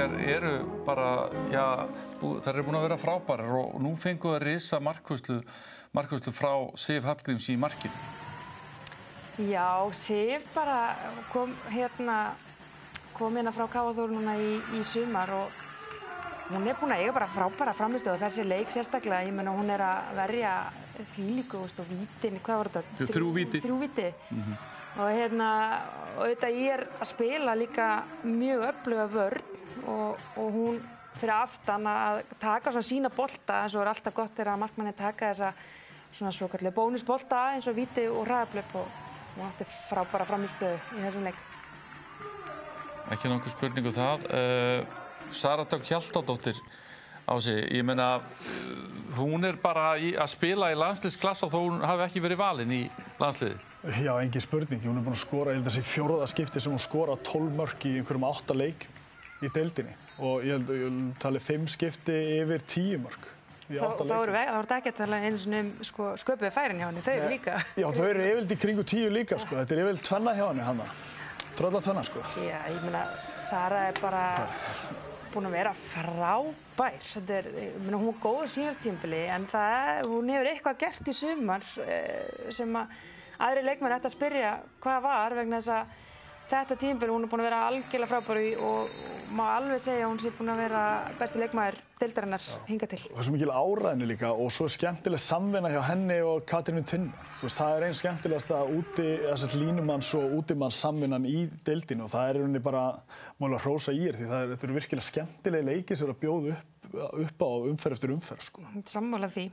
Íslendingar eru bara, já, þær eru búin að vera frábærar og nú fengu það risa markvörslu frá Sif Hallgríms í markinu. Já, Sif bara kom hérna frá KFUR núna í sumar og hún er búin að eiga bara frábæra frammistöðu og þessi leik sérstaklega, ég meina hún er að verja þvílíku og vítin, hvað var þetta? 3 víti. 3 víti. Og auðvitað ég er að spila líka mjög öfluga vörn og hún fyrir aftan að taka svona sína bolta eins og er alltaf gott þegar að markmanni taka þessa svona svokallegu bónusbolta eins og víti og hraðaplöp og hún átti frábæra frammistöðu í þessum leik. Ekki nokkuð spurningu það. Sara Dögg Hjaltadóttir Ási, ég meina hún er bara að spila í landsliðsklassa þó hún hafi ekki verið valin í landsliði. Já, engin spurning. Hún er búin að skora, ég held að þessi 4. skipti sem hún skora 12 mörk í einhverjum 8 leik í deildinni og ég held að tali 5 skipti yfir 10 mörk í 8 leik. Þá voru ekki að tala eins og sköpuðu færin hjá henni, þau eru líka. Já, þau eru yfirleitt í kringu 10 líka, sko. Þetta er yfirleitt tvenna hjá henni, hana. Trölla tvenna, sko. Já, ég meina, Sara er bara búin að vera frábær. Ég meina, hún var góð á síðasta tímabili, en hún hefur eitthvað gert í sumar sem að aðrir leikmenn ættu að spyrja hvað var vegna þess að þetta tímabil hún er búin að vera algjörlega frábær og má alveg segja að hún sé búin að vera besti leikmaður deildarinnar hingað til. Það er svo mikil áræðni líka og svo skemmtileg samvinna hjá henni og Katrínu Tinna. Það er einn skemmtilegasta línumanns og útimanns samvinnan í deildinu og það er rauninni bara mála hrósa í því þetta eru virkilega skemmtilegi leikir sem eru að bjóða upp á umferð eftir umferð. Sammála því.